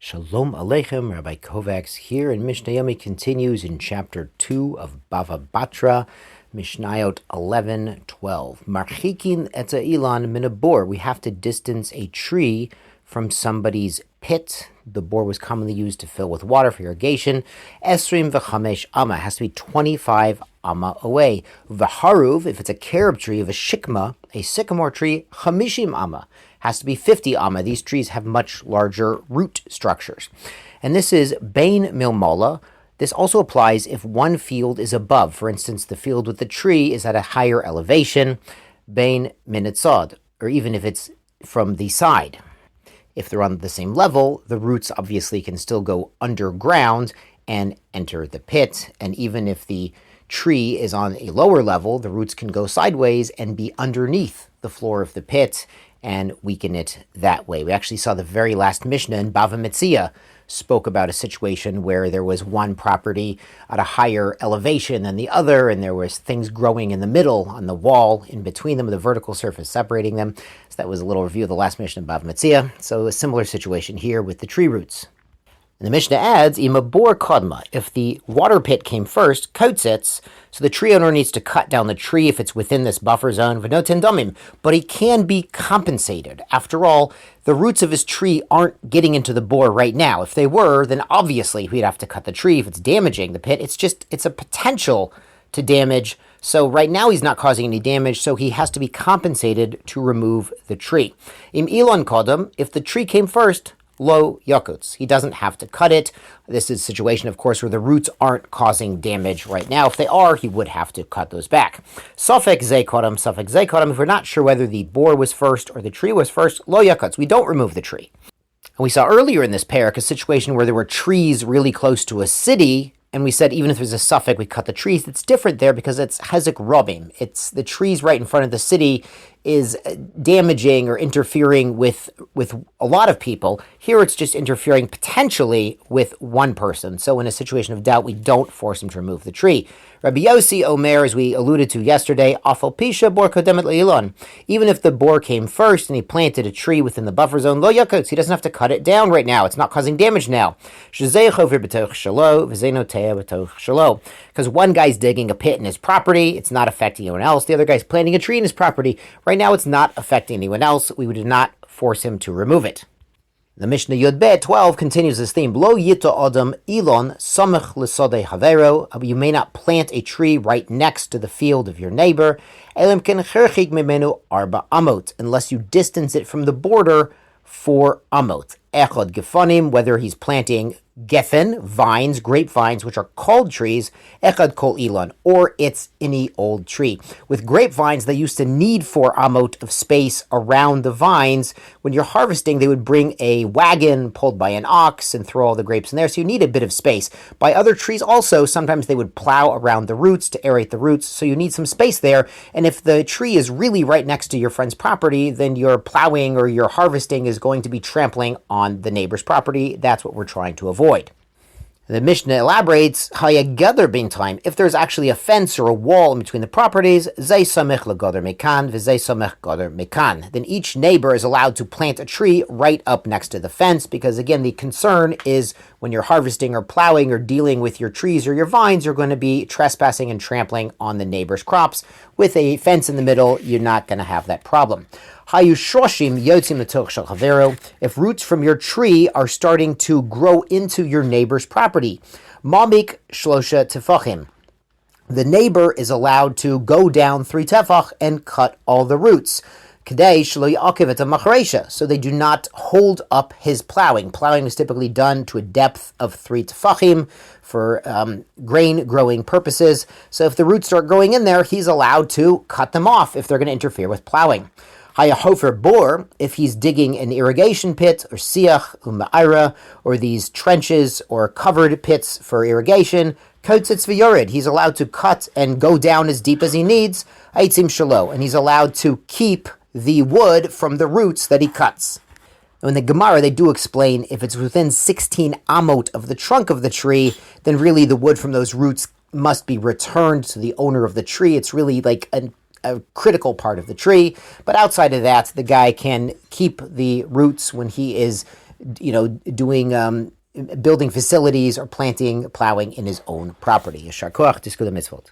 Shalom Aleichem, Rabbi Kovacs here, and Mishnah Yomi continues in chapter 2 of Bava Batra, Mishnayot 11:12. Marchikin et ilan min bor. We have to distance a tree from somebody's pit. The bore was commonly used to fill with water for irrigation. Esrim v'chamesh amma. It has to be 25 amma away. V'haruv, if it's a carob tree of a shikma, a sycamore tree, chamishim amma. Has to be 50 amma. These trees have much larger root structures. And this is Bain Milmola. This also applies if one field is above. For instance, the field with the tree is at a higher elevation, Bain Minitzad, or even if it's from the side. If they're on the same level, the roots obviously can still go underground and enter the pit. And even if the tree is on a lower level, the roots can go sideways and be underneath the floor of the pit and weaken it that way. We actually saw the very last Mishnah in Bava Metzia spoke about a situation where there was one property at a higher elevation than the other, and there was things growing in the middle on the wall in between them, the vertical surface separating them. So that was a little review of the last Mishnah in Bava Metzia. So a similar situation here with the tree roots. And the Mishnah adds, Ima bor kodma, if the water pit came first, kotzitz, so the tree owner needs to cut down the tree if it's within this buffer zone, v'noten damim, but he can be compensated. After all, the roots of his tree aren't getting into the bore right now. If they were, then obviously we'd have to cut the tree if it's damaging the pit. It's a potential to damage. So right now he's not causing any damage, so he has to be compensated to remove the tree. Im ilon kodam, if the tree came first, lo yakuts. He doesn't have to cut it. This is a situation, of course, where the roots aren't causing damage right now. If they are, he would have to cut those back. Safek ze kodam, safek ze kodam. If we're not sure whether the bore was first or the tree was first, lo yakuts. We don't remove the tree. And we saw earlier in this parak a situation where there were trees really close to a city, and we said even if there's a suffix, we cut the trees. It's different there because it's hezek robim. It's the trees right in front of the city is damaging or interfering with a lot of people. Here it's just interfering potentially with one person. So in a situation of doubt, we don't force him to remove the tree. Rabbi Yossi Omer, as we alluded to yesterday, afal pisha bor kodemet leilon. Even if the bore came first and he planted a tree within the buffer zone, lo yakutz, he doesn't have to cut it down right now. It's not causing damage now. Because one guy's digging a pit in his property, it's not affecting anyone else. The other guy's planting a tree in his property. Right now, it's not affecting anyone else. We would not force him to remove it. The Mishnah Yud Bet 12 continues this theme. Lo yito adam ilon samech l'sodei havero. You may not plant a tree right next to the field of your neighbor. Elim ken cherchik mimenu arba amot, unless you distance it from the border 4 amot. Echad gefanim, whether he's planting geffen, vines, grapevines, which are called trees, echad kol ilan, or it's any old tree. With grapevines, they used to need 4 amot of space around the vines. When you're harvesting, they would bring a wagon pulled by an ox and throw all the grapes in there, so you need a bit of space. By other trees also, sometimes they would plow around the roots to aerate the roots, so you need some space there. And if the tree is really right next to your friend's property, then your plowing or your harvesting is going to be trampling on the neighbor's property. That's what we're trying to avoid. The Mishnah elaborates, Hayagadar bin time, if there's actually a fence or a wall in between the properties, Zay Samech Lagadar Mekan, Vizay Samech Gadar Mekan. Then each neighbor is allowed to plant a tree right up next to the fence, because again, the concern is when you're harvesting or plowing or dealing with your trees or your vines, you're going to be trespassing and trampling on the neighbor's crops. With a fence in the middle, you're not going to have that problem. If roots from your tree are starting to grow into your neighbor's property, mamik shlosha tefachim, the neighbor is allowed to go down 3 tefach and cut all the roots. So they do not hold up his plowing. Plowing is typically done to a depth of 3 tefachim for grain growing purposes. So if the roots start growing in there, he's allowed to cut them off if they're going to interfere with plowing. Hayahofer bor, if he's digging an irrigation pit, or siach, uma'ira, or these trenches or covered pits for irrigation, kotzitz v'yored, he's allowed to cut and go down as deep as he needs, aitzim shalo, and he's allowed to keep the wood from the roots that he cuts. Now in the Gemara, they do explain if it's within 16 amot of the trunk of the tree, then really the wood from those roots must be returned to the owner of the tree. It's really like a critical part of the tree, but outside of that, the guy can keep the roots when he is doing building facilities or plowing in his own property. Yashar koach, disku the mitzvot.